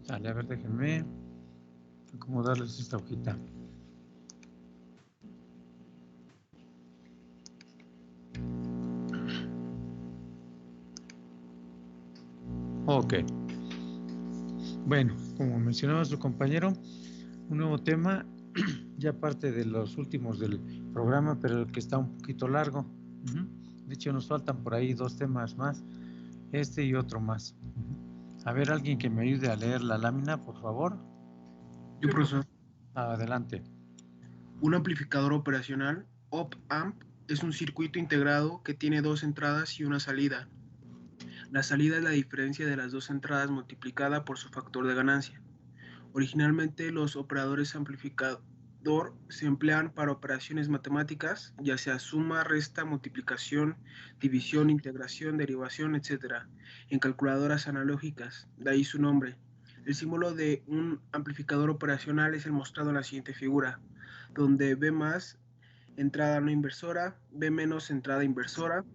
Sale, a ver, déjenme acomodarles esta hojita. Ok. Bueno, como mencionaba su compañero, un nuevo tema, ya parte de los últimos del programa, pero el que está un poquito largo. De hecho, nos faltan por ahí 2 temas más, este y otro más. A ver, alguien que me ayude a leer la lámina, por favor. Yo, profesor. Adelante. Un amplificador operacional, op-amp, es un circuito integrado que tiene 2 entradas y una salida. La salida es la diferencia de las 2 entradas multiplicada por su factor de ganancia. Originalmente, los operadores amplificador se emplean para operaciones matemáticas, ya sea suma, resta, multiplicación, división, integración, derivación, etc., en calculadoras analógicas, de ahí su nombre. El símbolo de un amplificador operacional es el mostrado en la siguiente figura, donde B más entrada no inversora, B menos entrada inversora,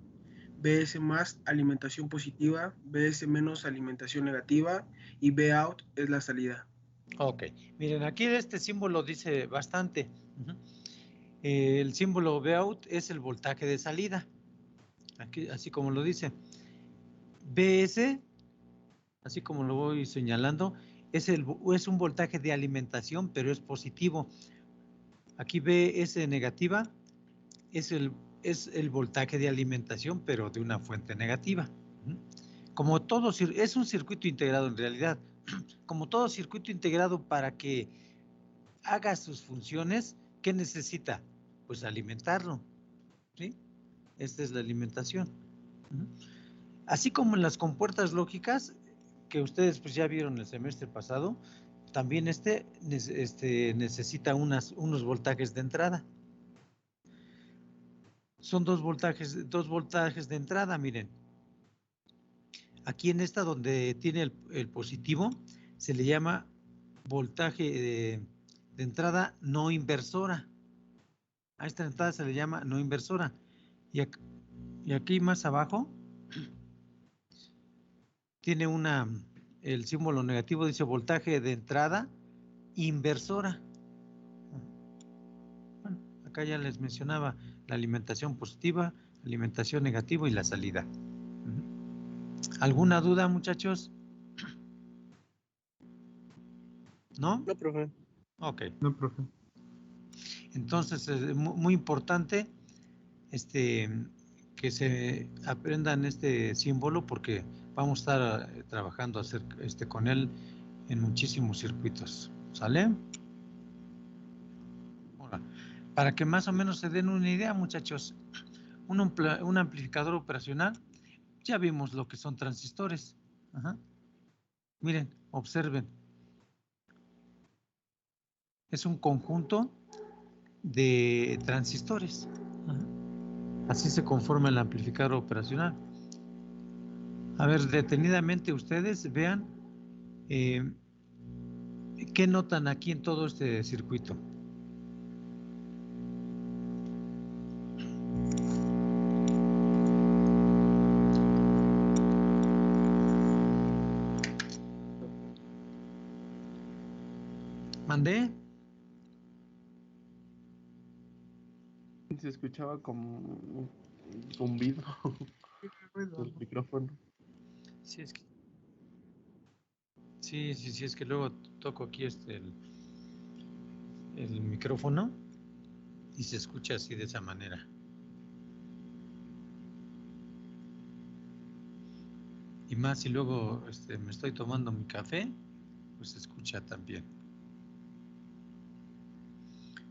BS más alimentación positiva, BS menos alimentación negativa y B out es la salida. Ok, miren, aquí este símbolo dice bastante. El símbolo Vout es el voltaje de salida, aquí, así como lo dice. BS, así como lo voy señalando, es un voltaje de alimentación, pero es positivo. Aquí BS negativa es el voltaje de alimentación, pero de una fuente negativa. Como todo, es un circuito integrado en realidad. Como todo circuito integrado, para que haga sus funciones, ¿qué necesita? Pues alimentarlo, ¿sí? Esta es la alimentación. Así como en las compuertas lógicas, que ustedes pues ya vieron el semestre pasado, también necesita unos voltajes de entrada. Son dos voltajes de entrada, miren. Aquí en esta donde tiene el positivo, se le llama voltaje de entrada no inversora. A esta entrada se le llama no inversora. Y aquí más abajo tiene el símbolo negativo, dice voltaje de entrada inversora. Bueno, acá ya les mencionaba la alimentación positiva, alimentación negativa y la salida. ¿Alguna duda, muchachos? ¿No? No, profe. Ok. No, profe. Entonces es muy importante que se aprendan este símbolo, porque vamos a estar trabajando con él en muchísimos circuitos. ¿Sale? Ahora, para que más o menos se den una idea, muchachos, un amplificador operacional, ya vimos lo que son transistores. Miren, observen. Es un conjunto de transistores. Así se conforma el amplificador operacional. A ver, detenidamente ustedes vean qué notan aquí en todo este circuito. ¿Mandé? Se escuchaba como un zumbido del micrófono. Sí, es que luego toco aquí el micrófono y se escucha así de esa manera. Y más si luego me estoy tomando mi café, pues se escucha también.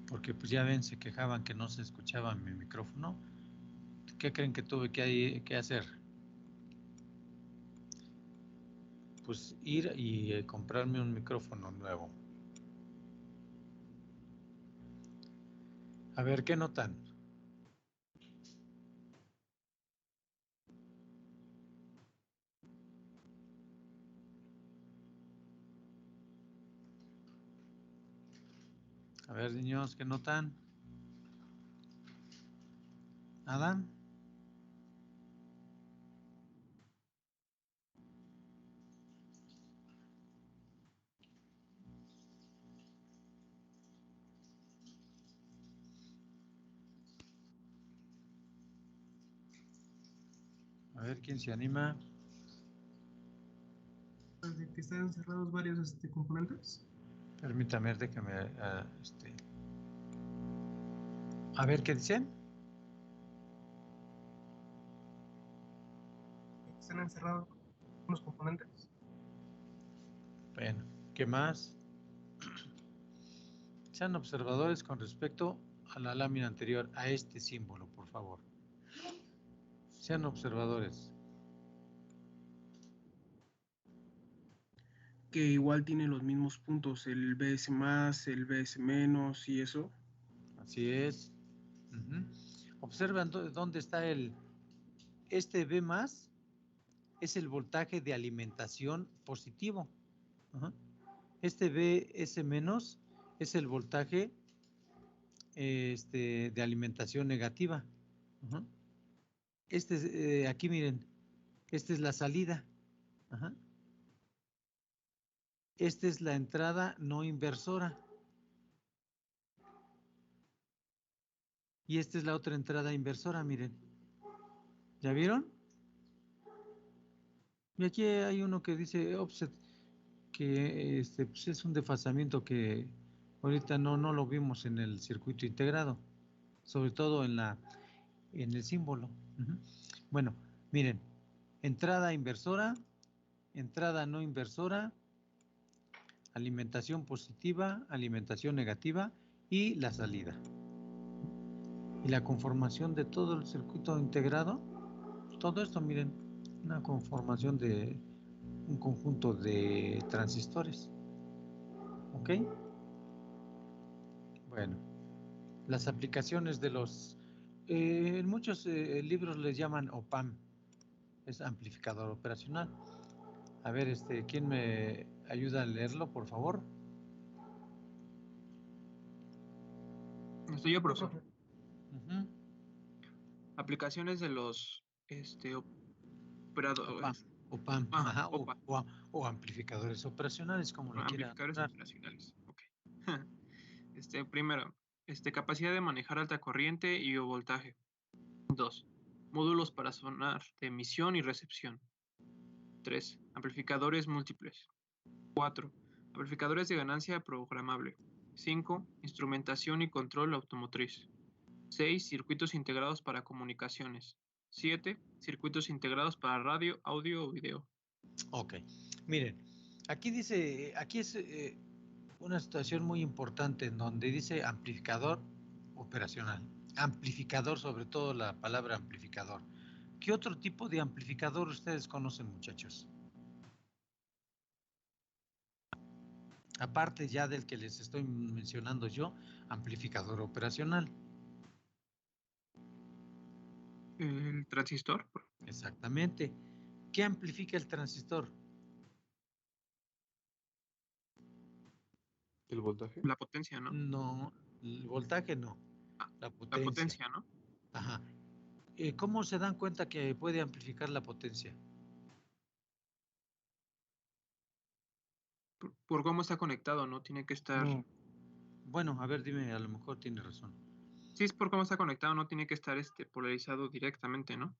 Porque pues ya ven, se quejaban que no se escuchaba mi micrófono. ¿Qué creen que tuve que hacer? Pues ir y comprarme un micrófono nuevo. A ver, ¿qué notan? A ver, niños, ¿qué notan? ¿Nada? A ver quién se anima. ¿De que están encerrados varios componentes? Permítame, déjame. A ver qué dicen. ¿Están encerrados unos componentes? Bueno, ¿qué más? Sean observadores con respecto a la lámina anterior, a este símbolo, por favor. Sean observadores. Que igual tiene los mismos puntos, el BS más, el BS menos y eso. Así es. Observan dónde está este B más, es el voltaje de alimentación positivo. Este BS menos es el voltaje de alimentación negativa. Aquí miren, esta es la salida. Esta es la entrada no inversora. Y esta es la otra entrada inversora, miren. ¿Ya vieron? Y aquí hay uno que dice offset, que pues es un desfasamiento que ahorita no lo vimos en el circuito integrado, sobre todo en el símbolo. Bueno, miren, entrada inversora, entrada no inversora, alimentación positiva, alimentación negativa y la salida. Y la conformación de todo el circuito integrado, todo esto, miren, una conformación de un conjunto de transistores. ¿Ok? Bueno, las aplicaciones de en muchos libros les llaman OPAM, es amplificador operacional. A ver, ¿quién me ayuda a leerlo, por favor? Estoy yo, profesor. Uh-huh. Aplicaciones de los operadores. OPAM, Ajá, OPAM, o amplificadores operacionales, como le quiera amplificadores nombrar. operacionales. Ok. Primero, capacidad de manejar alta corriente y o voltaje. 2. Módulos para sonar de emisión y recepción. 3. Amplificadores múltiples. 4. Amplificadores de ganancia programable. 5. Instrumentación y control automotriz. 6. Circuitos integrados para comunicaciones. 7. Circuitos integrados para radio, audio o video. Ok, miren, aquí es una situación muy importante en donde dice amplificador operacional. Amplificador, sobre todo la palabra amplificador. ¿Qué otro tipo de amplificador ustedes conocen, muchachos? Aparte ya del que les estoy mencionando yo, amplificador operacional. El transistor. Exactamente. ¿Qué amplifica el transistor? ¿El voltaje? La potencia, ¿no? No, el voltaje no, la La potencia. potencia, ¿no? Ajá. ¿Cómo se dan cuenta que puede amplificar la potencia? Por cómo está conectado, ¿no? Tiene que estar. No. Bueno, a ver, dime, a lo mejor tiene razón. Sí, es por cómo está conectado, no tiene que estar polarizado directamente, ¿no?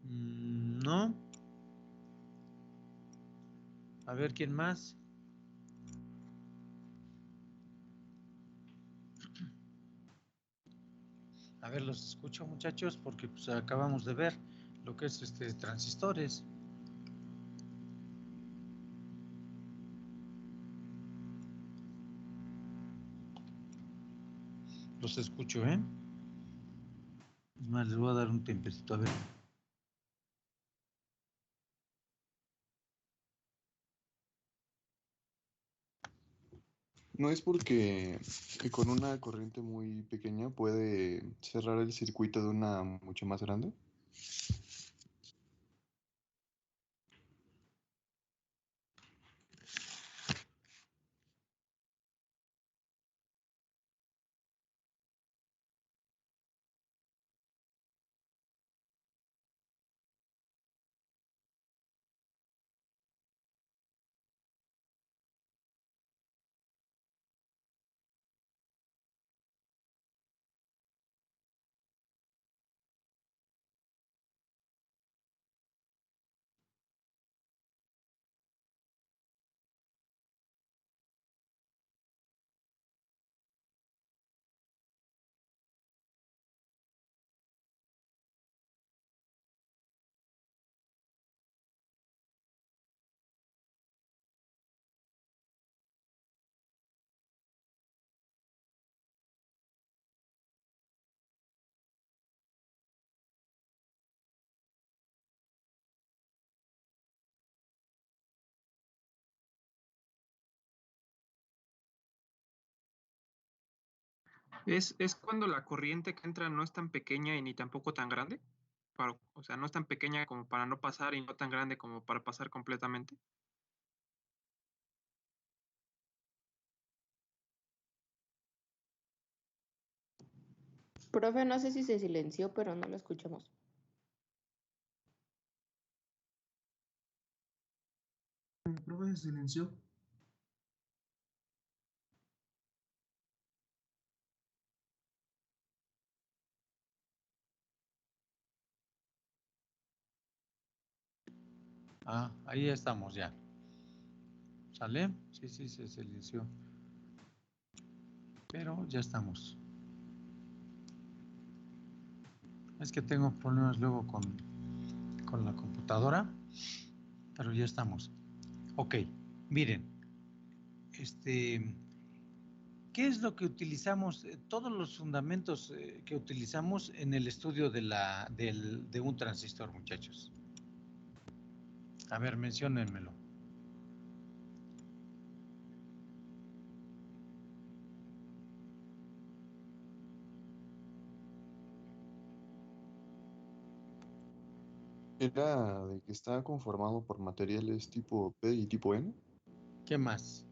No. A ver, ¿quién más? A ver, los escucho, muchachos, porque pues acabamos de ver lo que es transistores. Los escucho, ¿eh? Es más, les voy a dar un tiempecito, a ver. No es porque con una corriente muy pequeña puede cerrar el circuito de una mucho más grande. Es cuando la corriente que entra no es tan pequeña y ni tampoco tan grande. O sea, no es tan pequeña como para no pasar y no tan grande como para pasar completamente. Profe, no sé si se silenció, pero no lo escuchamos. Profe, se silenció. Ah, ahí estamos ya. ¿Sale? Sí, sí, se silenció. Pero ya estamos. Es que tengo problemas luego con la computadora, pero ya estamos. Ok, miren, ¿qué es lo que utilizamos? Todos los fundamentos que utilizamos en el estudio de un transistor, muchachos. A ver, menciónenmelo. Era de que estaba conformado por materiales tipo P y tipo N, ¿Qué más?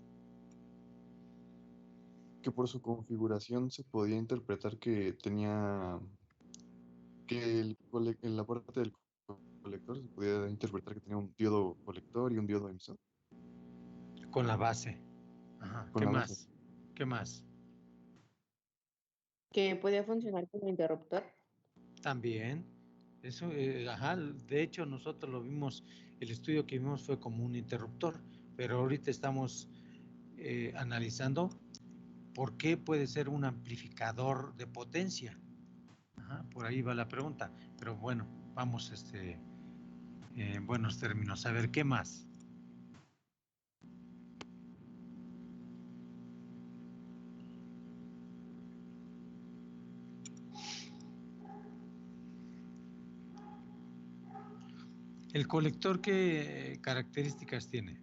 que por su configuración se podía interpretar que tenía, que en la parte del colector se podía interpretar que tenía un diodo colector y un diodo emisor Con la base. Ajá. con ¿Qué la base. más? ¿Qué más? Que podía funcionar como interruptor. También. Eso, ajá, de hecho nosotros lo vimos, el estudio que vimos fue como un interruptor, pero ahorita estamos analizando por qué puede ser un amplificador de potencia. Ajá, por ahí va la pregunta, pero bueno, vamos en buenos términos. A ver, ¿qué más? ¿El colector qué características tiene?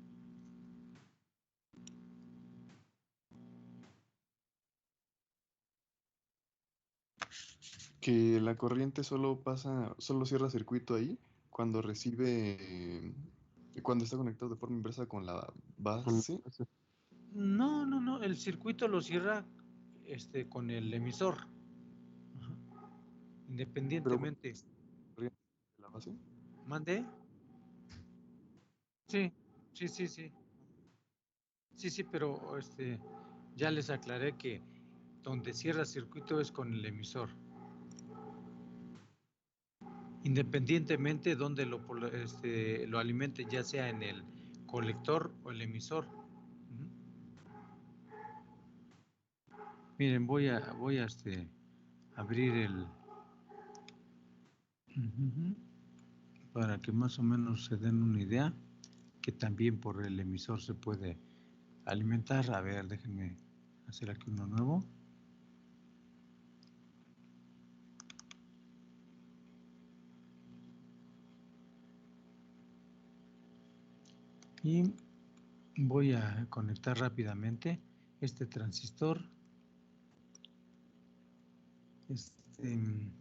Que la corriente solo pasa, solo cierra circuito ahí cuando recibe, cuando está conectado de forma inversa con la base. No, no, no, el circuito lo cierra con el emisor. Ajá. Pero Independientemente. corriente de la base. ¿Mande? Sí, sí, sí, sí. Sí, sí, pero ya les aclaré que donde cierra circuito es con el emisor. Independientemente donde lo alimente, ya sea en el colector o el emisor. Ujú. Miren, voy a abrir el ujú, para que más o menos se den una idea que también por el emisor se puede alimentar. A ver, déjenme hacer aquí uno nuevo. Y voy a conectar rápidamente este transistor, este,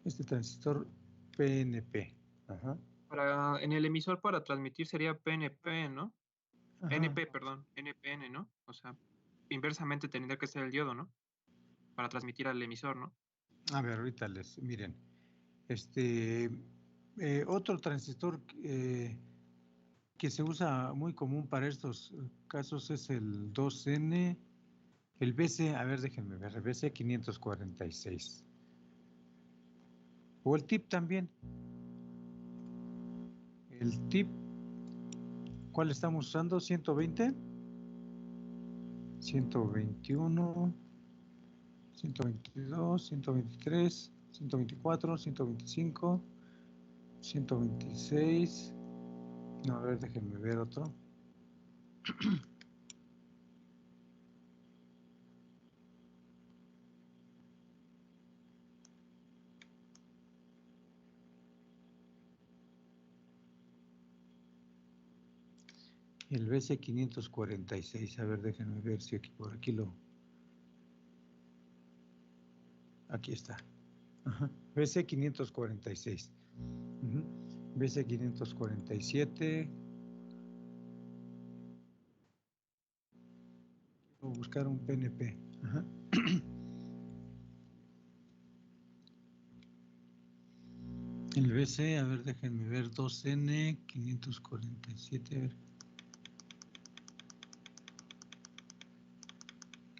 este transistor PNP. Ajá. En el emisor para transmitir sería PNP, ¿no? Ajá. NP, perdón, NPN, ¿no? O sea, inversamente tendría que ser el diodo, ¿no? Para transmitir al emisor, ¿no? A ver, ahorita miren, otro transistor que se usa muy común para estos casos es el 2N, el BC, a ver, déjenme ver, el BC 546. O el TIP también. El TIP, ¿cuál estamos usando? 120, 121, 122, 123, 124, 125, 126. No, a ver, déjenme ver otro. El BC546, a ver, déjenme ver si aquí por aquí lo Aquí está. Ajá. BC 546. BC 547. Quiero buscar un PNP. Ajá. El BC, a ver, déjenme ver, 2N 547, a ver.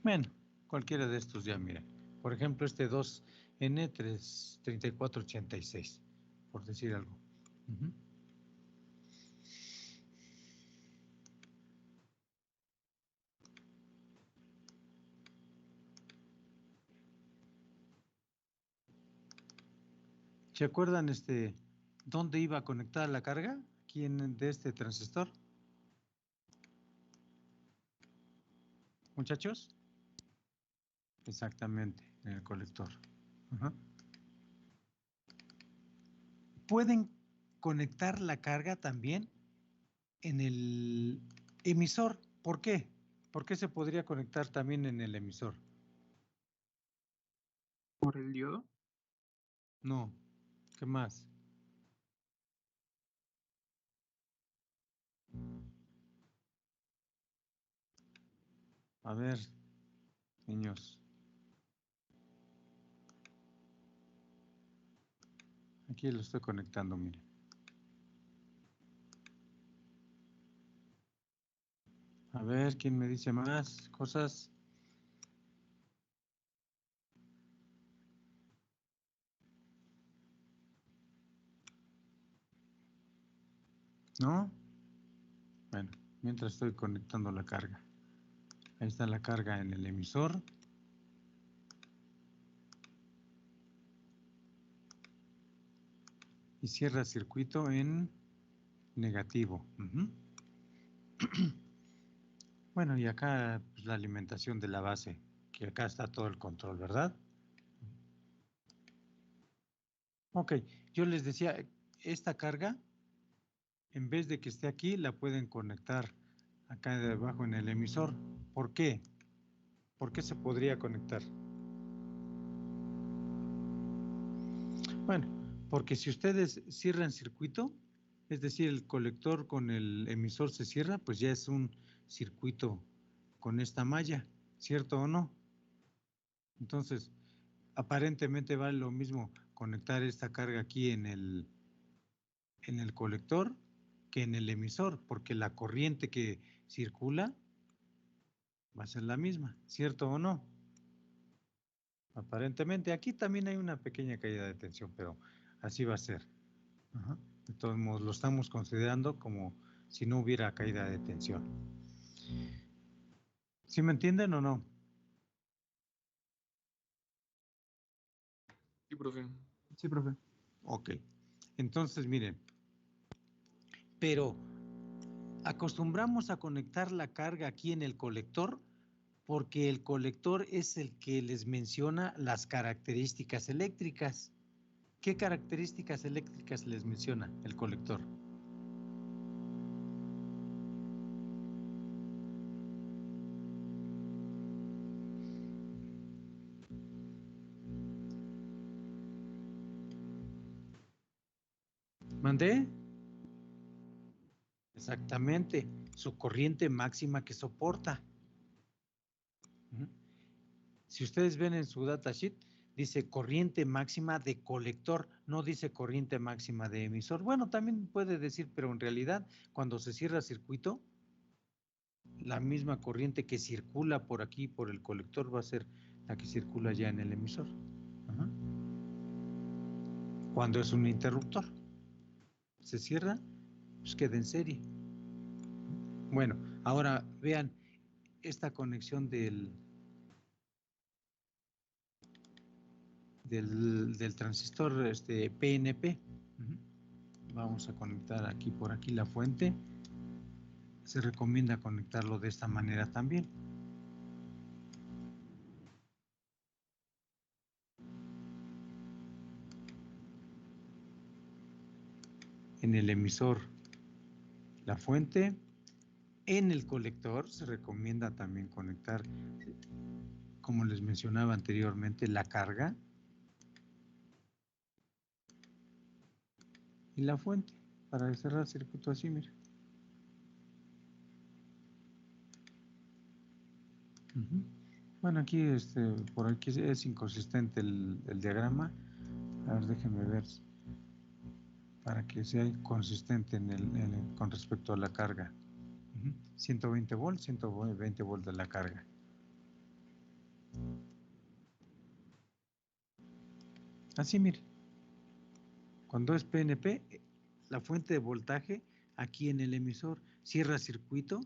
Bueno, cualquiera de estos ya, mira. Por ejemplo, este 2N 3486, por decir algo. ¿Se acuerdan dónde iba conectada la carga? Aquí de este transistor. Muchachos. Exactamente, en el colector. Ajá. Pueden conectar la carga también en el emisor. ¿Por qué? ¿Por qué se podría conectar también en el emisor? ¿Por el diodo? No. ¿Qué más? A ver, niños. Aquí lo estoy conectando, miren. A ver, ¿quién me dice más cosas? ¿No? Bueno, mientras estoy conectando la carga. Ahí está la carga en el emisor. Y cierra circuito en negativo. Bueno, y acá pues, la alimentación de la base, que acá está todo el control, ¿verdad? Ok, yo les decía, esta carga, en vez de que esté aquí, la pueden conectar acá debajo en el emisor. ¿Por qué? ¿Por qué se podría conectar? Bueno, porque si ustedes cierran circuito, es decir, el colector con el emisor se cierra, pues ya es un circuito con esta malla, ¿cierto o no? Entonces, aparentemente vale lo mismo conectar esta carga aquí en el colector que en el emisor, porque la corriente que circula va a ser la misma, ¿cierto o no? Aparentemente, aquí también hay una pequeña caída de tensión, pero así va a ser. Ajá. De todos modos, lo estamos considerando como si no hubiera caída de tensión. ¿Sí me entienden o no? Sí, profe. Sí, profe. Ok. Entonces, miren, pero acostumbramos a conectar la carga aquí en el colector porque el colector es el que les menciona las características eléctricas. ¿Qué características eléctricas les menciona el colector? ¿Mandé? Exactamente, su corriente máxima que soporta. Si ustedes ven en su datasheet, dice corriente máxima de colector, no dice corriente máxima de emisor. Bueno, también puede decir, pero en realidad cuando se cierra circuito, la misma corriente que circula por aquí, por el colector, va a ser la que circula ya en el emisor. Ajá. Cuando es un interruptor, se cierra, pues queda en serie. Bueno, ahora vean esta conexión del transistor PNP. Vamos a conectar aquí por aquí la fuente. Se recomienda conectarlo de esta manera también. En el emisor la fuente. En el colector se recomienda también conectar, como les mencionaba anteriormente, la carga y la fuente para cerrar el circuito así, mira. Bueno, aquí por aquí es inconsistente el diagrama. A ver, déjenme ver para que sea consistente con respecto a la carga. 120 volts, 120 volts de la carga. Así, mire. Cuando es PNP, la fuente de voltaje aquí en el emisor cierra circuito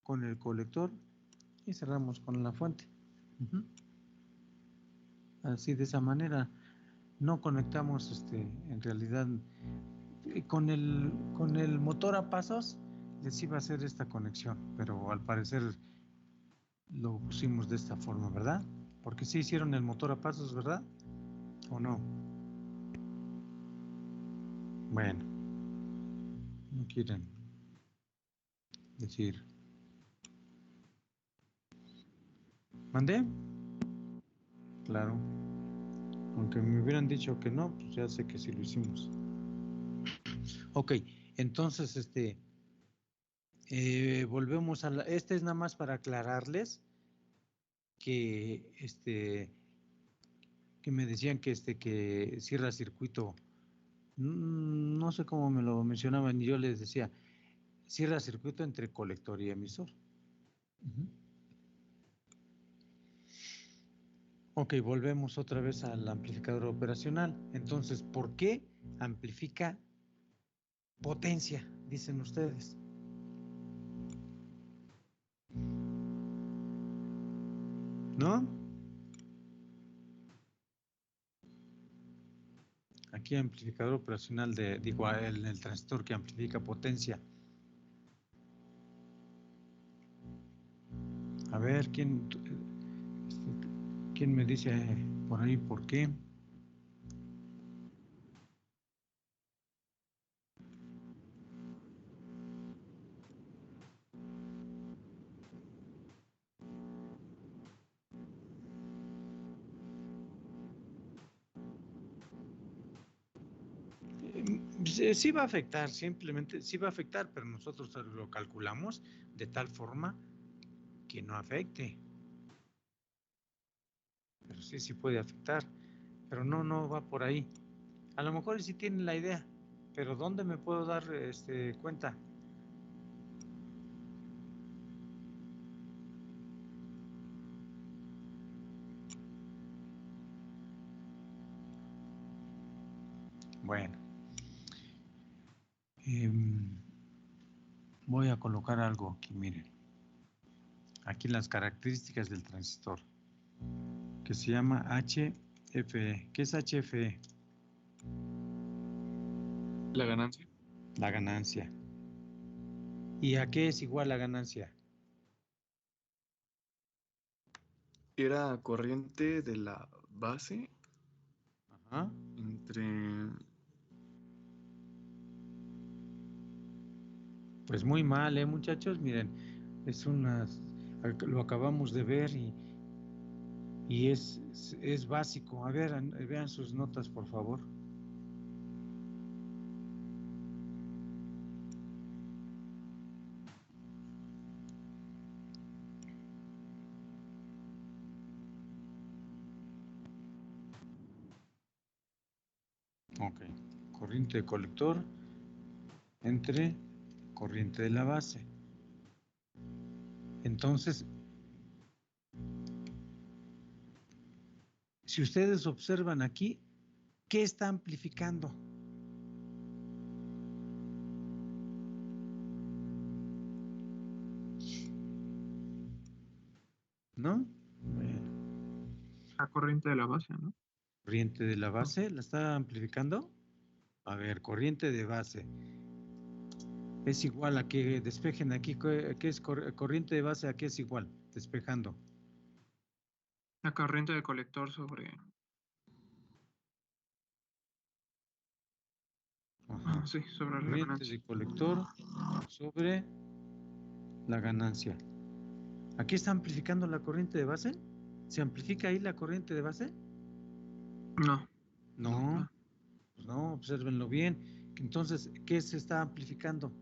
con el colector y cerramos con la fuente. Así, de esa manera, no conectamos en realidad con el motor a pasos. Les iba a hacer esta conexión, pero al parecer lo pusimos de esta forma, ¿verdad? Porque sí hicieron el motor a pasos, ¿verdad? ¿O no? Bueno, no quieren decir. ¿Mandé? Claro. Aunque me hubieran dicho que no, pues ya sé que sí lo hicimos. Ok, entonces volvemos a la. Este es nada más para aclararles que que me decían que cierra circuito. No sé cómo me lo mencionaban y yo les decía, cierra circuito entre colector y emisor. Ok, volvemos otra vez al amplificador operacional. Entonces, ¿por qué amplifica potencia? Dicen ustedes. ¿No? Aquí amplificador operacional digo, el transistor que amplifica potencia. A ver, ¿quién me dice por ahí por qué? Sí va a afectar, simplemente sí va a afectar, pero nosotros lo calculamos de tal forma que no afecte. Pero sí puede afectar, pero no va por ahí. A lo mejor sí tienen la idea, pero ¿dónde me puedo dar cuenta? Bueno, voy a colocar algo aquí, miren. Aquí las características del transistor, que se llama HFE. ¿Qué es HFE? La ganancia. La ganancia. ¿Y a qué es igual la ganancia? Era corriente de la base Ajá. entre... Pues muy mal, muchachos. Miren, lo acabamos de ver y es básico. A ver, vean sus notas, por favor. Ok, corriente de colector entre corriente de la base. Entonces, si ustedes observan aquí, ¿qué está amplificando? ¿No? Bueno, La corriente de la base, ¿no? corriente de la base, ¿la está amplificando? A ver, corriente de base. Es igual a que despejen aquí. ¿Qué es corriente de base? ¿A qué es igual? Despejando. La corriente del colector sobre... Ajá. sí, sobre la Corriente ganancia. de colector sobre la ganancia. ¿Aquí está amplificando la corriente de base? ¿Se amplifica ahí la corriente de base? No. No. Pues no, obsérvenlo bien. Entonces, ¿qué se está amplificando?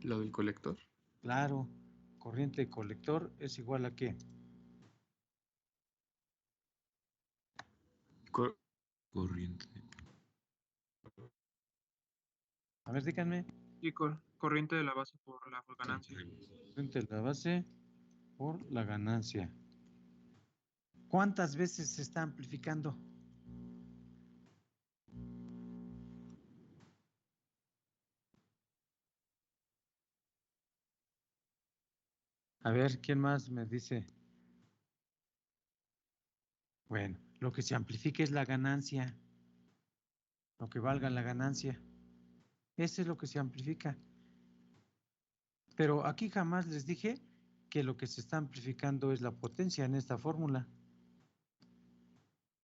Lo del colector. Claro, corriente de colector es igual a ¿qué? Corriente. A ver, díganme. Y corriente de la base por la ganancia. Corriente de la base por la ganancia. ¿Cuántas veces se está amplificando? A ver, ¿quién más me dice? Bueno, lo que se amplifica es la ganancia, lo que valga la ganancia. Ese es lo que se amplifica. Pero aquí jamás les dije que lo que se está amplificando es la potencia en esta fórmula.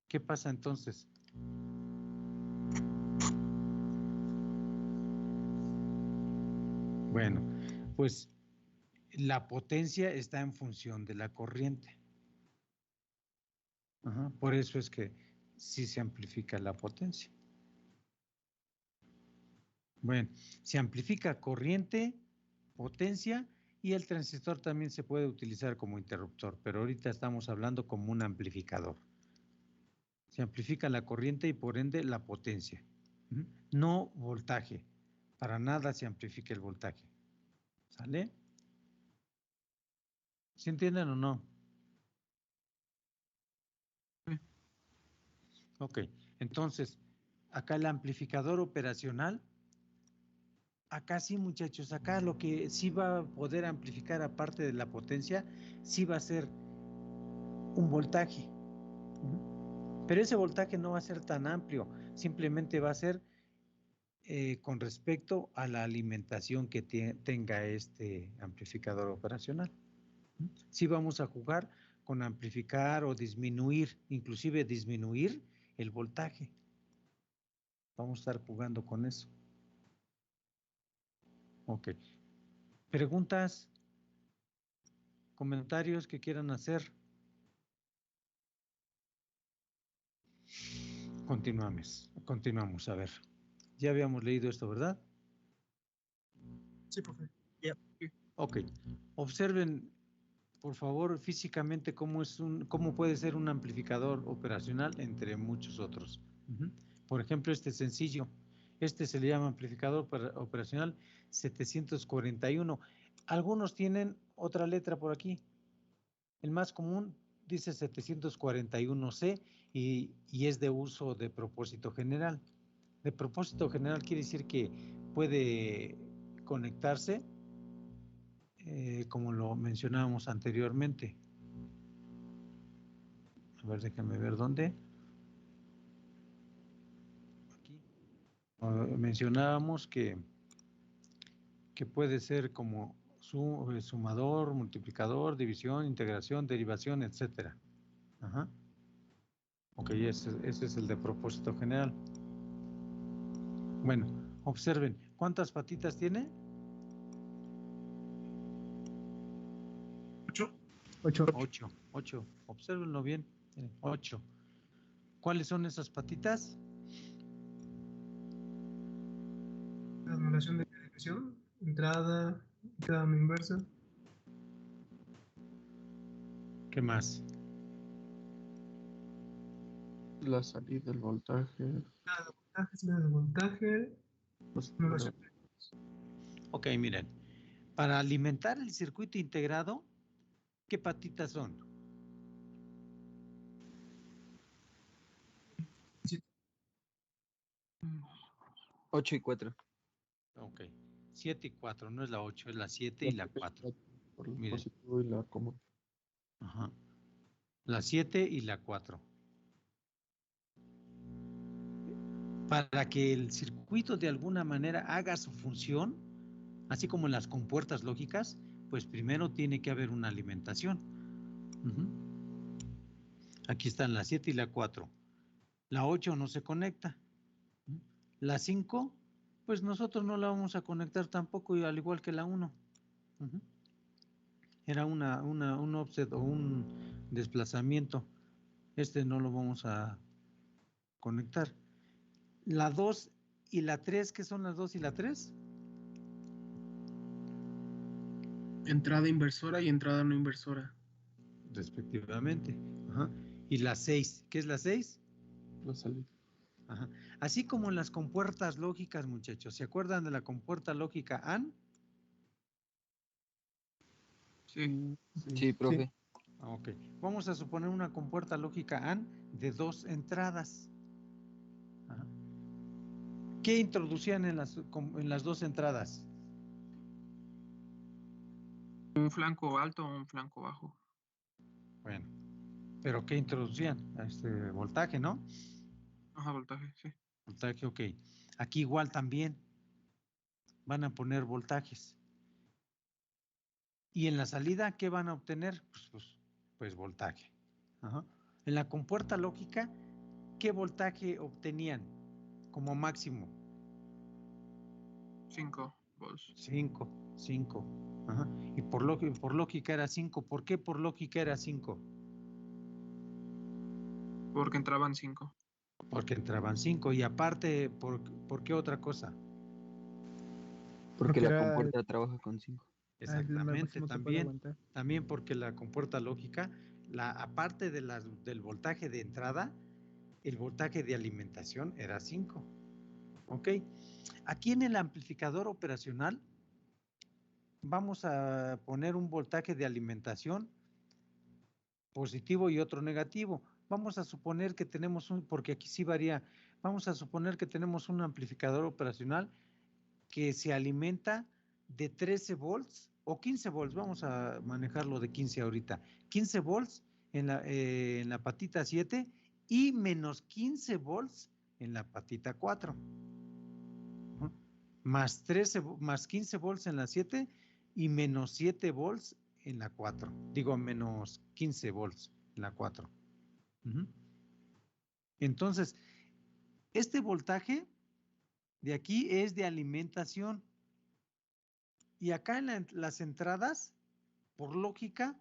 ¿Qué pasa entonces? Bueno, pues la potencia está en función de la corriente. Ajá, por eso es que sí se amplifica la potencia. Bueno, se amplifica corriente, potencia y el transistor también se puede utilizar como interruptor, pero ahorita estamos hablando como un amplificador. Se amplifica la corriente y por ende la potencia. No voltaje. Para nada se amplifica el voltaje. ¿Sale? ¿Sí entienden o no? Ok, entonces, acá el amplificador operacional, acá sí muchachos, acá lo que sí va a poder amplificar aparte de la potencia, sí va a ser un voltaje. Pero ese voltaje no va a ser tan amplio, simplemente va a ser con respecto a la alimentación que tenga este amplificador operacional. Sí vamos a jugar con amplificar o disminuir, inclusive disminuir el voltaje. Vamos a estar jugando con eso. Ok. ¿Preguntas? ¿Comentarios que quieran hacer? Continuamos, a ver. Ya habíamos leído esto, ¿verdad? Sí, profe. Ya. Ok. Observen, por favor, físicamente cómo puede ser un amplificador operacional entre muchos otros. Por ejemplo, este sencillo. Este se le llama amplificador operacional 741. Algunos tienen otra letra por aquí. El más común dice 741C y es de uso de propósito general. De propósito general quiere decir que puede conectarse, como lo mencionábamos anteriormente. A ver, déjame ver dónde. Aquí. Mencionábamos que puede ser como sumador, multiplicador, división, integración, derivación, etcétera. Ajá. Ok, ese es el de propósito general. Bueno, observen, ¿cuántas patitas tiene? 8. 8. Obsérvenlo bien. 8. ¿Cuáles son esas patitas? La anulación de división, entrada inversa. ¿Qué más? La salida, el voltaje. Salida de voltaje. Anulación. Ok, miren. Para alimentar el circuito integrado, ¿qué patitas son? 8 y 4. Ok. 7 y 4, no es la 8, es la 7 y la 4. Por el Miren. positivo y la común. Ajá. La 7 y la 4. Para que el circuito de alguna manera haga su función, así como en las compuertas lógicas, pues primero tiene que haber una alimentación. Aquí están la 7 y la 4. La 8 no se conecta. La 5, pues nosotros no la vamos a conectar tampoco, al igual que la 1. Era un offset o un desplazamiento. Este no lo vamos a conectar. La 2 y la 3, ¿qué son las 2 y la 3? Entrada inversora y entrada no inversora. Respectivamente. Ajá. Y la 6, ¿qué es la 6? La salida. Ajá. Así como en las compuertas lógicas, muchachos. ¿Se acuerdan de la compuerta lógica AND? Sí. Sí, profe. Ok. Vamos a suponer una compuerta lógica AND de 2 entradas. Ajá. ¿Qué introducían en las 2 entradas? Un flanco alto o un flanco bajo. Bueno, ¿pero qué introducían? Voltaje, ¿no? Ajá, voltaje, sí. Voltaje, ok. Aquí igual también van a poner voltajes. Y en la salida, ¿qué van a obtener? Pues voltaje. Ajá. En la compuerta lógica, ¿qué voltaje obtenían como máximo? 5 volts. 5. Ajá. Y por lógica era 5. ¿Por qué por lógica era 5? Porque entraban 5. Porque entraban 5. Y aparte, ¿por qué otra cosa? Porque la compuerta trabaja con 5. Exactamente, máximo que puede aguantar. también porque la compuerta lógica, aparte del voltaje de entrada, el voltaje de alimentación era 5. ¿Ok? Aquí en el amplificador operacional vamos a poner un voltaje de alimentación positivo y otro negativo. Vamos a suponer que tenemos porque aquí sí varía, vamos a suponer que tenemos un amplificador operacional que se alimenta de 13 volts o 15 volts, vamos a manejarlo de 15 ahorita, 15 volts en la patita 7 y menos 15 volts en la patita 4. ¿No? Más 15 volts en la 7 y menos 7 volts en la 4. Digo, menos 15 volts en la 4. Entonces, este voltaje de aquí es de alimentación. Y acá en las entradas, por lógica,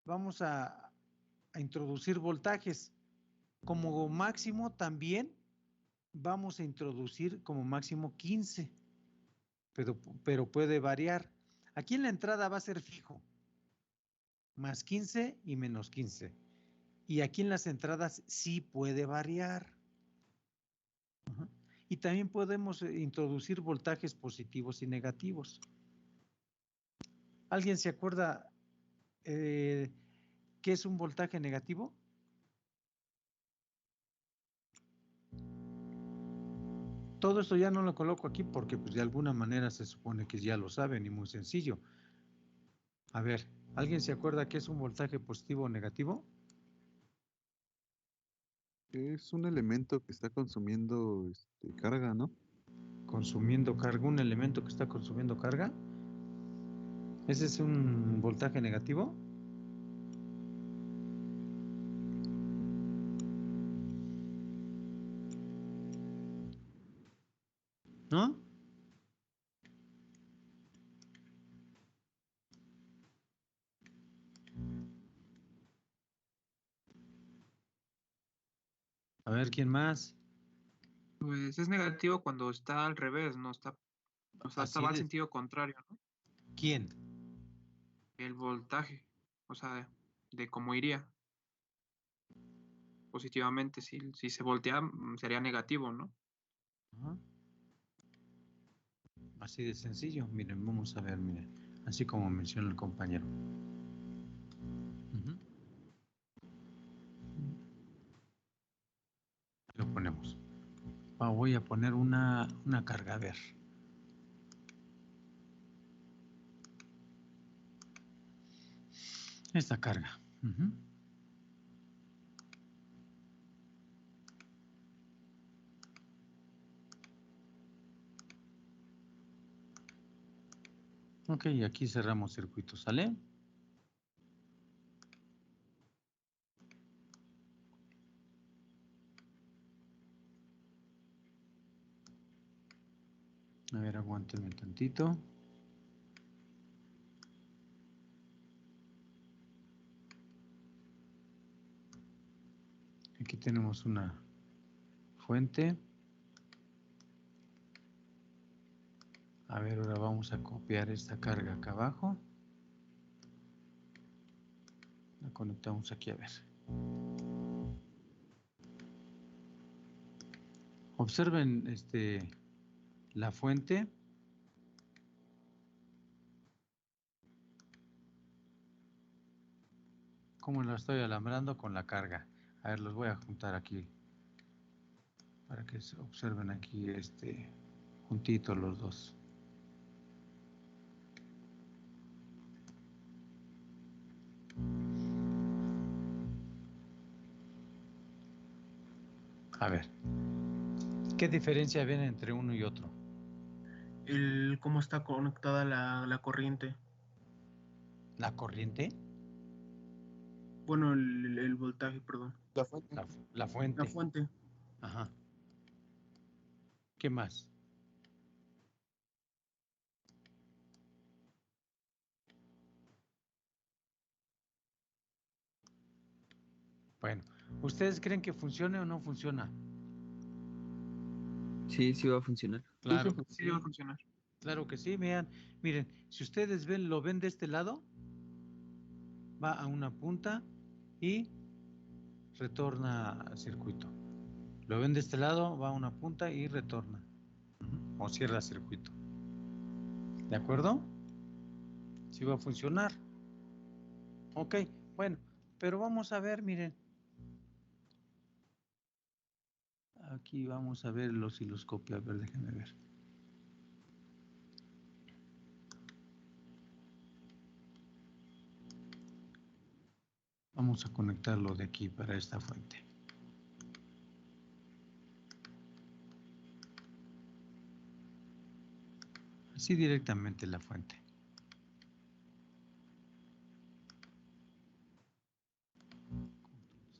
vamos a introducir voltajes. Como máximo también vamos a introducir como máximo 15, pero puede variar. Aquí en la entrada va a ser fijo, más 15 y menos 15. Y aquí en las entradas sí puede variar. Ajá. Y también podemos introducir voltajes positivos y negativos. ¿Alguien se acuerda qué es un voltaje negativo? Todo esto ya no lo coloco aquí porque pues, de alguna manera se supone que ya lo saben y muy sencillo. A ver, ¿alguien se acuerda qué es un voltaje positivo o negativo? Es un elemento que está consumiendo carga, ¿no? Consumiendo carga, un elemento que está consumiendo carga. ¿Ese es un voltaje negativo? ¿No? A ver, ¿quién más? Pues es negativo cuando está al revés, no está, o sea, Así va al es. sentido contrario, ¿no? ¿Quién? El voltaje, o sea, de cómo iría positivamente. Si se voltea, sería negativo, ¿no? Ajá. Así de sencillo. Miren, vamos a ver, miren. Así como menciona el compañero. Ujú. Lo ponemos. Voy a poner una carga, a ver. Esta carga. Ujú. Ok, y aquí cerramos circuito, ¿sale? A ver, aguántenme tantito. Aquí tenemos una fuente. A ver, ahora vamos a copiar esta carga acá abajo. La conectamos aquí, a ver. Observen la fuente. Cómo la estoy alambrando con la carga. A ver, los voy a juntar aquí para que se observen aquí juntitos los dos. A ver, ¿qué diferencia ven entre uno y otro? Cómo está conectada la corriente. ¿La corriente? Bueno, el voltaje, perdón. La fuente. La fuente. La fuente. Ajá. ¿Qué más? Bueno, ¿ustedes creen que funcione o no funciona? Sí, sí va a funcionar. Claro que Sí, va a funcionar. Claro que sí, miren, si ustedes lo ven de este lado, va a una punta y retorna al circuito. Lo ven de este lado, va a una punta y retorna. O cierra circuito. ¿De acuerdo? Sí va a funcionar. Ok, bueno, pero vamos a ver, miren. Aquí vamos a ver el osciloscopio, a ver, déjenme ver. Vamos a conectarlo de aquí para esta fuente. Así directamente la fuente.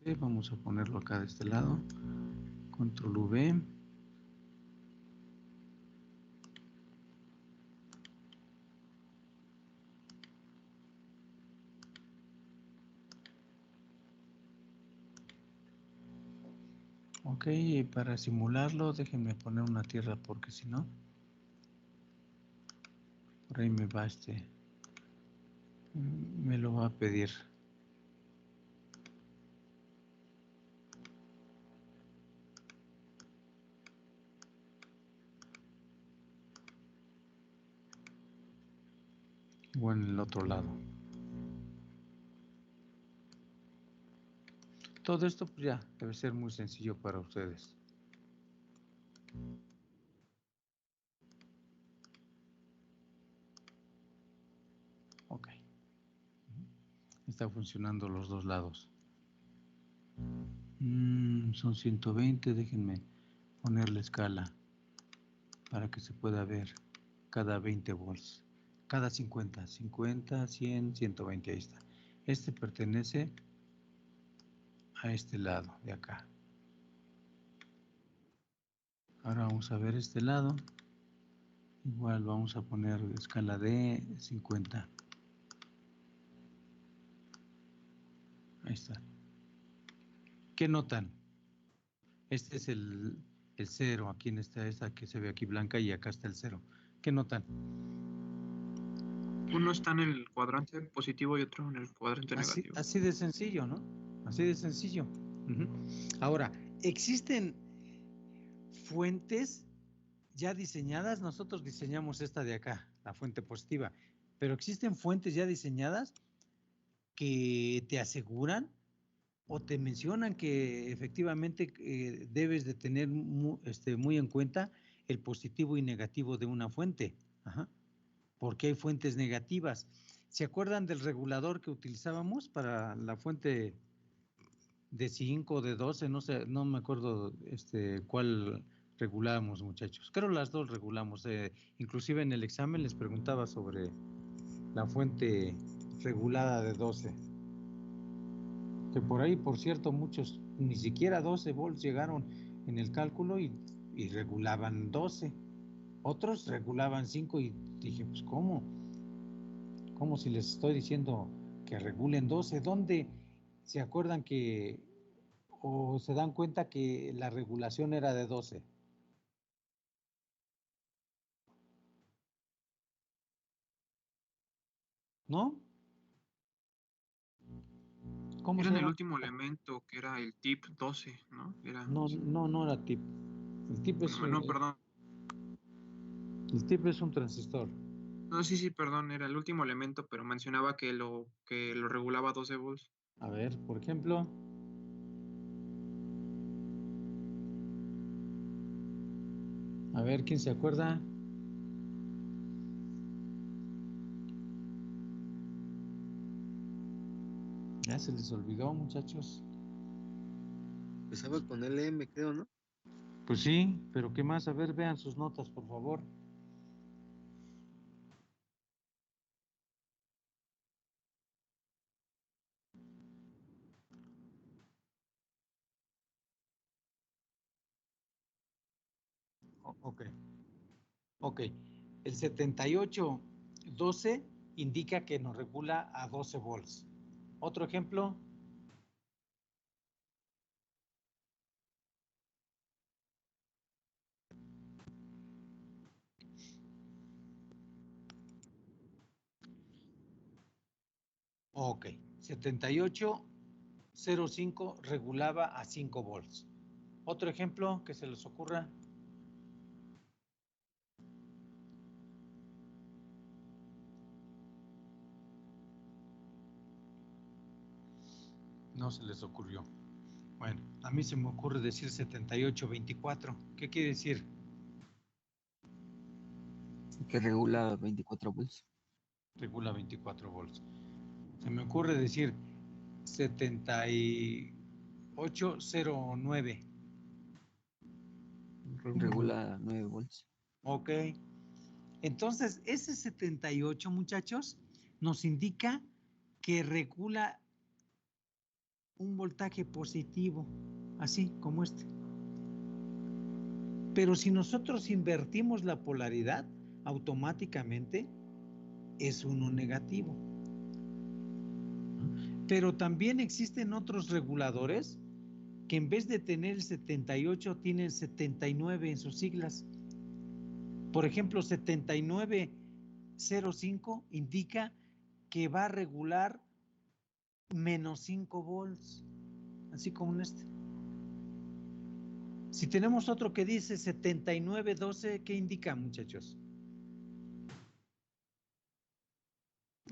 Sí, vamos a ponerlo acá de este lado. Control V. Ok, para simularlo, déjenme poner una tierra porque si no, por ahí me va me lo va a pedir. Igual en el otro lado. Todo esto pues ya debe ser muy sencillo para ustedes. Ok. Está funcionando los dos lados. Son 120, déjenme poner la escala para que se pueda ver cada 20 volts. Cada 50, 100, 120, ahí está. Este pertenece a este lado de acá. Ahora vamos a ver este lado. Igual vamos a poner escala de 50. Ahí está. ¿Qué notan? Este es el 0. Aquí en esta que se ve aquí blanca y acá está el 0. ¿Qué notan? Uno está en el cuadrante positivo y otro en el cuadrante negativo. Así de sencillo, ¿no? Así de sencillo. Ahora, existen fuentes ya diseñadas. Nosotros diseñamos esta de acá, la fuente positiva. Pero existen fuentes ya diseñadas que te aseguran o te mencionan que efectivamente debes de tener muy en cuenta el positivo y negativo de una fuente. Ajá. Porque hay fuentes negativas. ¿Se acuerdan del regulador que utilizábamos para la fuente de 5, de 12? No sé, no me acuerdo cuál regulábamos, muchachos. Creo las dos regulamos. Inclusive en el examen les preguntaba sobre la fuente regulada de 12. Que por ahí, por cierto, muchos ni siquiera 12 volts llegaron en el cálculo y regulaban 12. Otros regulaban 5 y dije, pues ¿cómo? ¿Cómo si les estoy diciendo que regulen 12? ¿Dónde se acuerdan que o se dan cuenta que la regulación era de 12. ¿No? ¿Cómo Era se en el llama? último elemento, que era el tip 12, ¿no? Era, No era tip. El tip es no, perdón. el tip es un transistor. No, sí, perdón, era el último elemento, pero mencionaba que lo regulaba a 12 volts. A ver, por ejemplo. A ver, ¿quién se acuerda? Ya se les olvidó, muchachos. Empezaba con LM, creo, ¿no? Pues sí, pero ¿qué más? A ver, vean sus notas, por favor. Ok. Ok. El 7812 indica que nos regula a 12 volts. Otro ejemplo. Ok. 7805 regulaba a 5 volts. Otro ejemplo que se les ocurra. No se les ocurrió. Bueno, a mí se me ocurre decir 7824. ¿Qué quiere decir? Que regula 24 volts. Regula 24 volts. Se me ocurre decir 7809. Regula 9 volts. Ok. Entonces, ese 78, muchachos, nos indica que regula un voltaje positivo, así como este. Pero si nosotros invertimos la polaridad, automáticamente es uno negativo. Pero también existen otros reguladores que en vez de tener el 78 tienen 79 en sus siglas. Por ejemplo, 7905 indica que va a regular menos 5 volts, así como en este. Si tenemos otro que dice 7912, ¿qué indica, muchachos?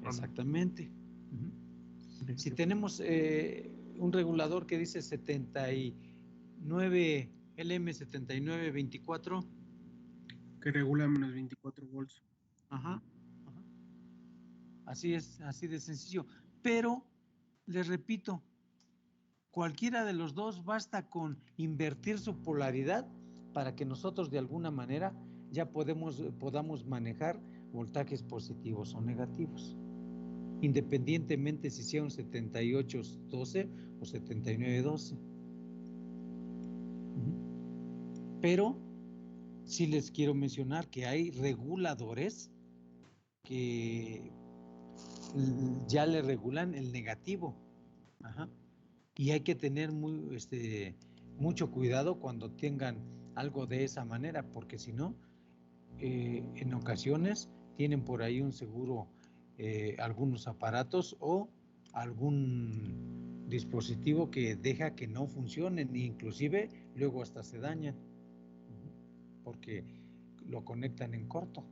Exactamente. Si tenemos un regulador que dice 79 LM7924, Que regula menos 24 volts. ajá. Así es, así de sencillo. Pero, les repito, cualquiera de los dos basta con invertir su polaridad para que nosotros de alguna manera ya podamos manejar voltajes positivos o negativos, independientemente si sea un 7812 o 7912. Pero sí les quiero mencionar que hay reguladores que ya le regulan el negativo. Ajá. Y hay que tener mucho cuidado cuando tengan algo de esa manera, porque si no, en ocasiones tienen por ahí un seguro, algunos aparatos o algún dispositivo que deja que no funcionen, e inclusive luego hasta se dañan, porque lo conectan en corto.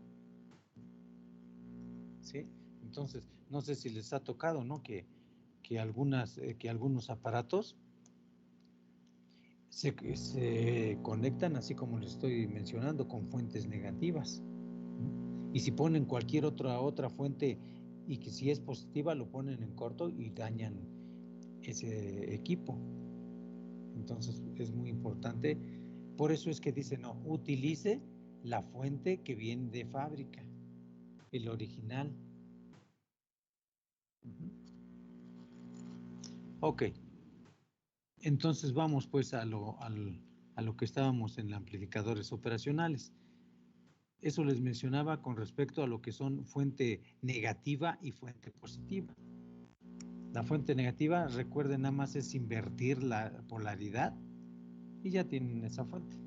¿Sí? Entonces, no sé si les ha tocado, ¿no? Que algunos aparatos se conectan, así como les estoy mencionando, con fuentes negativas. Y si ponen cualquier otra fuente y que si es positiva, lo ponen en corto y dañan ese equipo. Entonces, es muy importante. Por eso es que dice, no, utilice la fuente que viene de fábrica, el original. Ok. Entonces vamos pues a lo que estábamos en amplificadores operacionales. Eso les mencionaba con respecto a lo que son fuente negativa y fuente positiva. La fuente negativa, recuerden, nada más es invertir la polaridad y ya tienen esa fuente.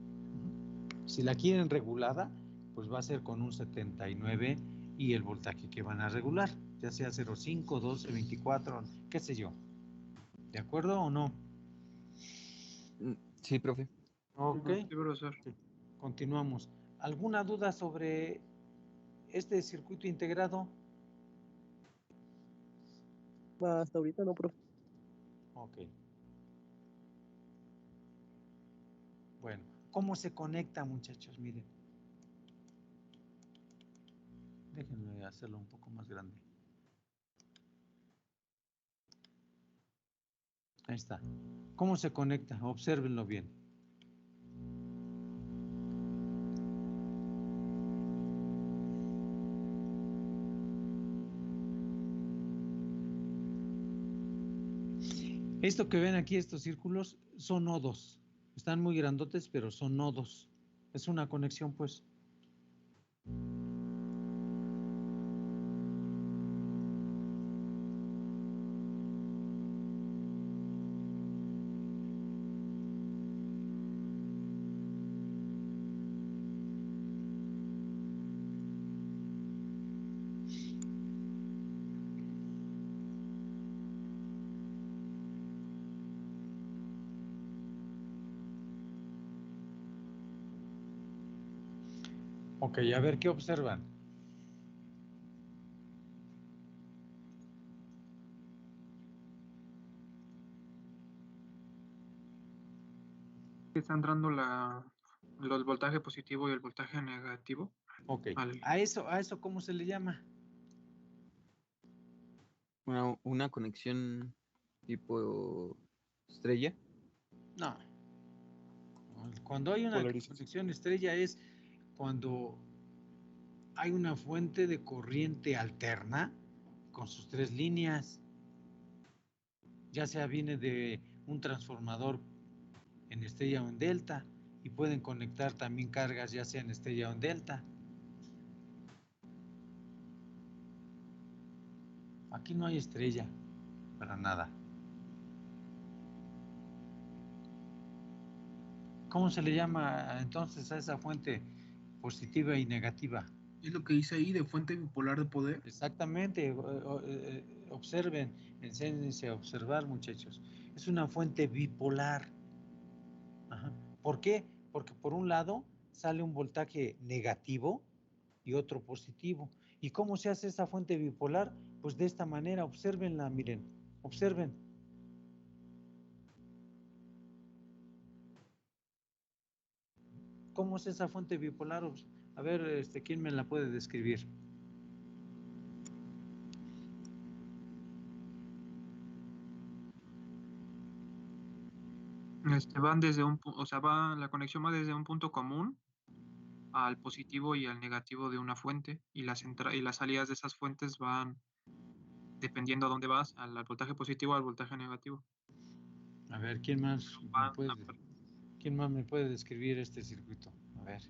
Si la quieren regulada, pues va a ser con un 79 y el voltaje que van a regular, ya sea 0,5, 12, 24, qué sé yo. ¿De acuerdo o no? Sí, profe. Ok. Sí, profesor. Continuamos. ¿Alguna duda sobre este circuito integrado? Hasta ahorita no, profe. Ok. Bueno, ¿cómo se conecta, muchachos? Miren. Déjenme hacerlo un poco más grande. Ahí está. ¿Cómo se conecta? Obsérvenlo bien. Esto que ven aquí, estos círculos, son nodos. Están muy grandotes, pero son nodos. Es una conexión, pues. Ok, a ver, ¿qué observan? Está entrando los voltaje positivo y el voltaje negativo. Ok, Al- ¿a eso cómo se le llama? Una conexión tipo estrella. No. Cuando hay una Polarización. conexión estrella es cuando hay una fuente de corriente alterna con sus tres líneas. Ya sea viene de un transformador en estrella o en delta y pueden conectar también cargas ya sea en estrella o en delta. Aquí no hay estrella para nada. ¿Cómo se le llama entonces a esa fuente positiva y negativa? Es lo que dice ahí de fuente bipolar de poder. Exactamente, observen, enséñense a observar, muchachos. Es una fuente bipolar. Ajá. ¿Por qué? Porque por un lado sale un voltaje negativo y otro positivo. ¿Y cómo se hace esa fuente bipolar? Pues de esta manera, obsérvenla, miren, observen. ¿Cómo es esa fuente bipolar? A ver, ¿quién me la puede describir? Van desde o sea, la conexión va desde un punto común al positivo y al negativo de una fuente, y y las salidas de esas fuentes van dependiendo a dónde vas, al voltaje positivo o al voltaje negativo. A ver, Van ¿quién más me puede describir este circuito? A ver,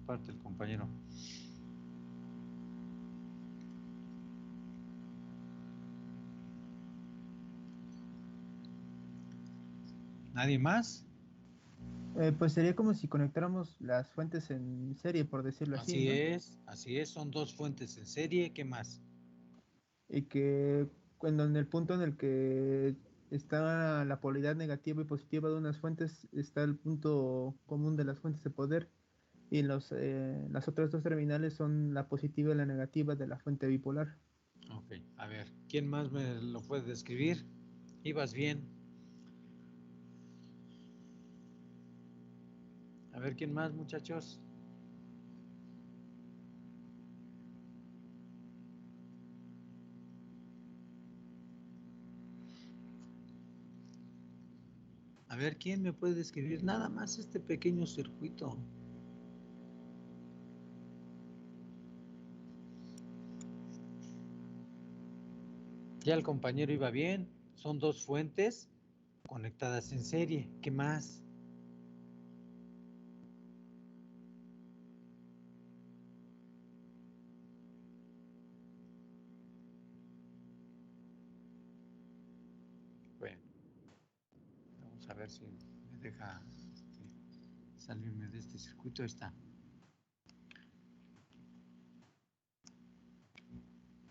parte el compañero. ¿Nadie más? Pues sería como si conectáramos las fuentes en serie, por decirlo así, ¿no? Así es, son dos fuentes en serie, ¿qué más? Y que cuando en el punto en el que está la polaridad negativa y positiva de unas fuentes, está el punto común de las fuentes de poder, y las otras dos terminales son la positiva y la negativa de la fuente bipolar. Ok, a ver, ¿quién más me lo puede describir? ¿Ibas bien? A ver, ¿quién más, muchachos? A ver, ¿quién me puede describir nada más este pequeño circuito? Ya el compañero iba bien, son dos fuentes conectadas en serie, ¿qué más? ver si me deja salirme de este circuito. Ahí está.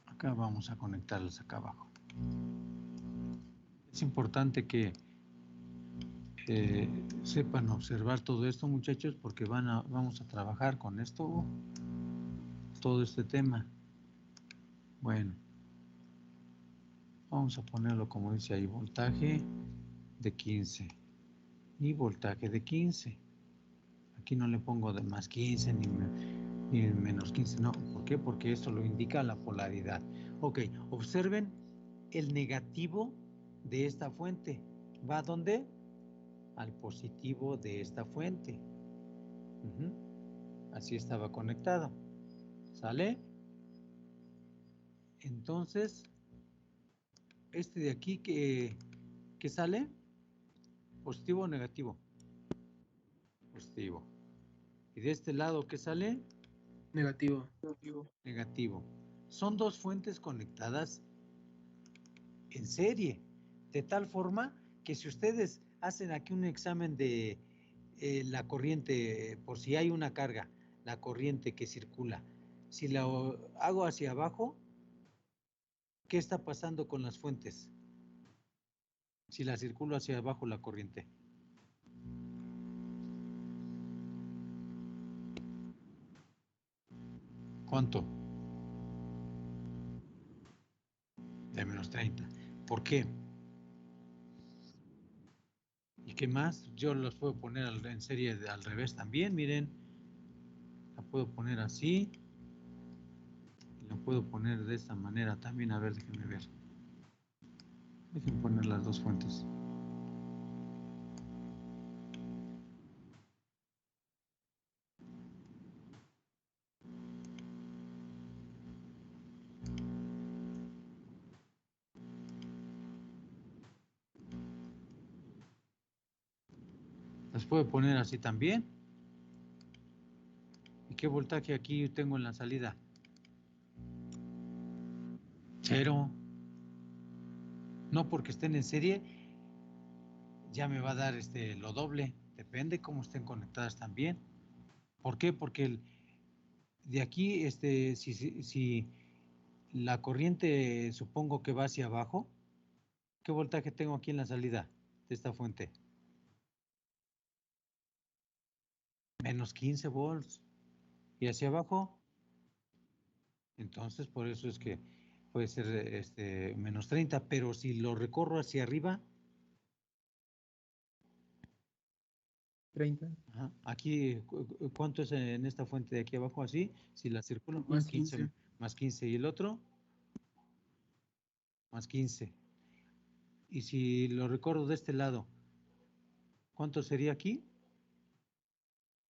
Acá vamos a conectarlos acá abajo. Es importante que sepan observar todo esto, muchachos, porque vamos a trabajar con esto, todo este tema. Bueno, vamos a ponerlo como dice ahí, voltaje de 15 y voltaje de 15. Aquí no le pongo de más 15 ni menos 15, no. ¿Por qué? Porque esto lo indica la polaridad. Ok, observen el negativo de esta fuente. ¿Va a dónde? Al positivo de esta fuente. Así estaba conectado. ¿Sale? Entonces, este de aquí, ¿qué sale? ¿Positivo o negativo? Positivo. ¿Y de este lado qué sale? Negativo. Negativo. Son dos fuentes conectadas en serie, de tal forma que si ustedes hacen aquí un examen de la corriente, por si hay una carga, la corriente que circula, si la hago hacia abajo, ¿qué está pasando con las fuentes? Si la circulo hacia abajo la corriente. ¿Cuánto? De menos 30. ¿Por qué? ¿Y qué más? Yo los puedo poner en serie al revés también, miren. La puedo poner así. Y la puedo poner de esta manera también. A ver, déjenme ver. Déjenme poner las dos fuentes. Las puedo poner así también. ¿Y qué voltaje aquí tengo en la salida? 0. No porque estén en serie, ya me va a dar lo doble. Depende cómo estén conectadas también. ¿Por qué? Porque de aquí, si la corriente supongo que va hacia abajo, ¿qué voltaje tengo aquí en la salida de esta fuente? Menos 15 volts. ¿Y hacia abajo? Entonces, por eso es que puede ser menos 30, pero si lo recorro hacia arriba, 30. ajá, aquí, ¿cuánto es en esta fuente de aquí abajo? Así, si la circulo, Más 15. más 15. ¿Y el otro? Más 15. Y si lo recorro de este lado, ¿cuánto sería aquí?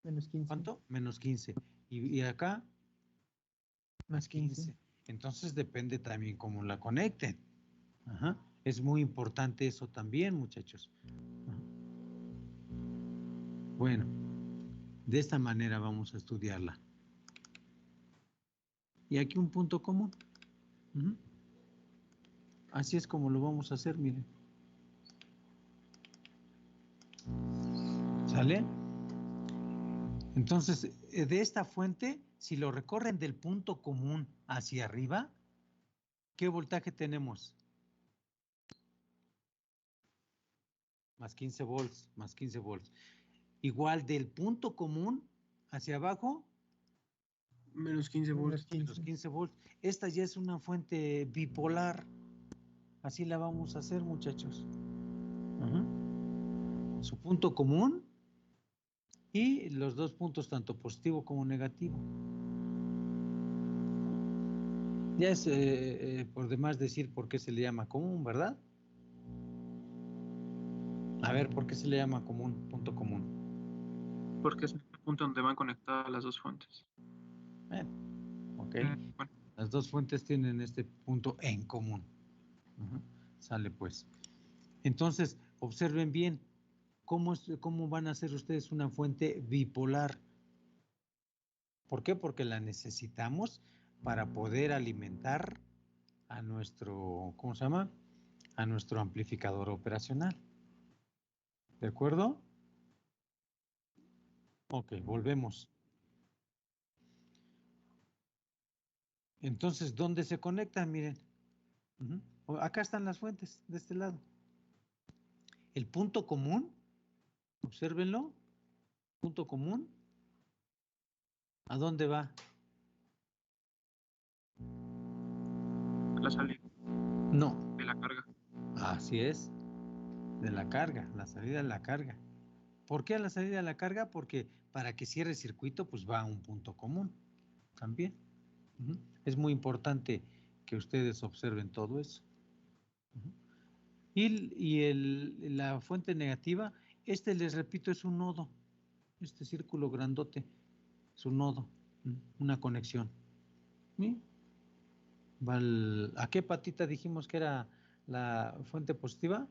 Menos 15. ¿Cuánto? Menos 15. Y acá, más 15. Entonces depende también cómo la conecten. Ajá. Es muy importante eso también, muchachos. Ajá. Bueno, de esta manera vamos a estudiarla. Y aquí un punto común. Así es como lo vamos a hacer, miren. ¿Sale? Entonces, de esta fuente, si lo recorren del punto común hacia arriba, ¿qué voltaje tenemos? Más 15 volts, más 15 volts. Igual del punto común hacia abajo, Menos 15 volts. menos 15 volts. Esta ya es una fuente bipolar. Así la vamos a hacer, muchachos. Su punto común y los dos puntos, tanto positivo como negativo. Ya es por demás decir por qué se le llama común, ¿verdad? A ver, ¿por qué se le llama común, punto común? Porque es el punto donde van conectadas las dos fuentes. Ok. Bueno. Las dos fuentes tienen este punto en común. Sale pues. Entonces, observen bien cómo van a hacer ustedes una fuente bipolar. ¿Por qué? Porque la necesitamos para poder alimentar a nuestro, ¿cómo se llama? A nuestro amplificador operacional. ¿De acuerdo? Ok, volvemos. Entonces, ¿dónde se conectan? Miren. Acá están las fuentes, de este lado. El punto común, obsérvenlo, punto común, ¿a dónde va? La salida No, de la carga. así es, de la carga, la salida de la carga. ¿Por qué a la salida de la carga? Porque para que cierre el circuito, pues va a un punto común también. Es muy importante que ustedes observen todo eso. Y la fuente negativa, les repito, es un nodo. Este círculo grandote es un nodo, una conexión. ¿Sí? ¿A qué patita dijimos que era la fuente positiva?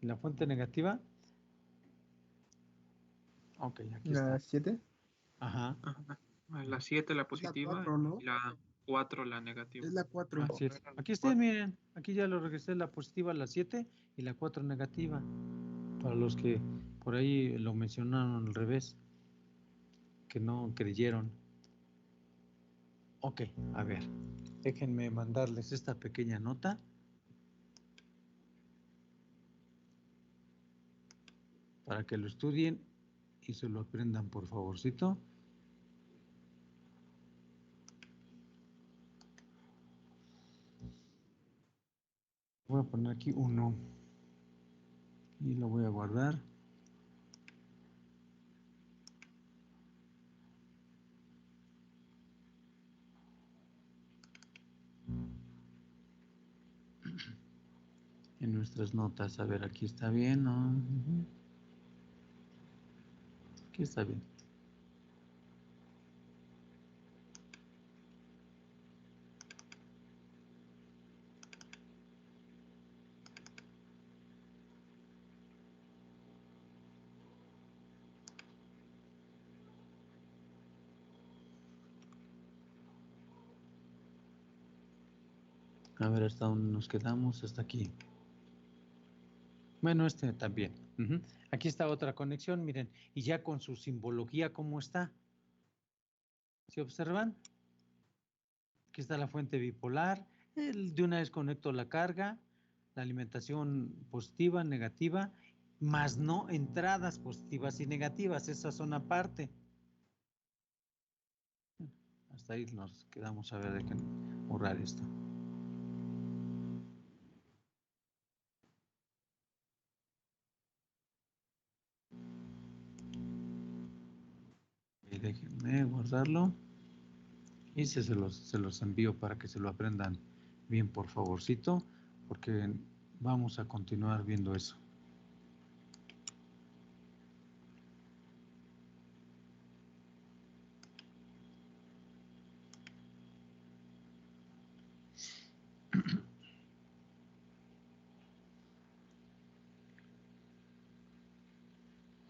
¿Y la fuente negativa? Ok, aquí está. ¿La 7? Ajá. Ajá. La 7 la Es la positiva 4, ¿no? y la 4 la negativa. Es la 4. Así es. Aquí está, miren, aquí ya lo regresé, la positiva, la 7 y la 4 negativa. Para los que por ahí lo mencionaron al revés, que no creyeron. Ok, a ver, déjenme mandarles esta pequeña nota. Para que lo estudien y se lo aprendan, por favorcito. Voy a poner aquí 1 y lo voy a guardar. En nuestras notas, a ver, aquí está bien, ¿no? Aquí está bien. A ver, hasta dónde nos quedamos, hasta aquí. Bueno, este también. Aquí está otra conexión, miren, y ya con su simbología, ¿cómo está? ¿Se observan? Aquí está la fuente bipolar. De una vez conecto la carga, la alimentación positiva, negativa, más no entradas positivas y negativas. Esas son aparte. Hasta ahí nos quedamos a ver de qué borrar esto. Y déjenme guardarlo. Y se los envío para que se lo aprendan bien, por favorcito, porque vamos a continuar viendo eso.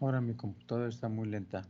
Ahora mi computadora está muy lenta.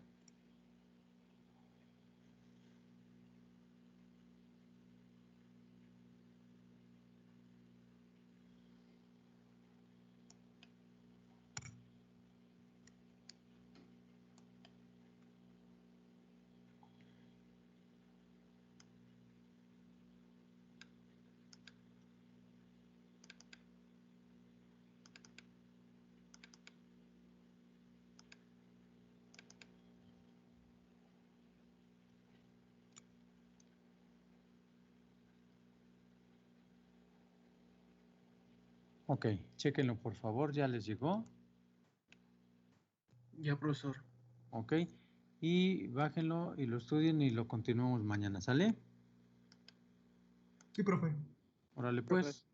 Ok, chéquenlo por favor, ya les llegó. Ya, profesor. Ok, y bájenlo y lo estudien y lo continuamos mañana, ¿sale? Sí, profe. Órale pues.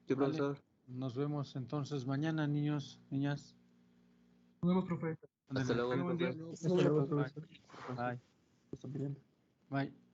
Sí, Vale. profesor. Nos vemos entonces mañana, niños, niñas. Nos vemos, profe. Hasta Ándale. luego, Tenga buen día. profe. Hasta luego, Bye. profesor. Bye. Está bien. Bye.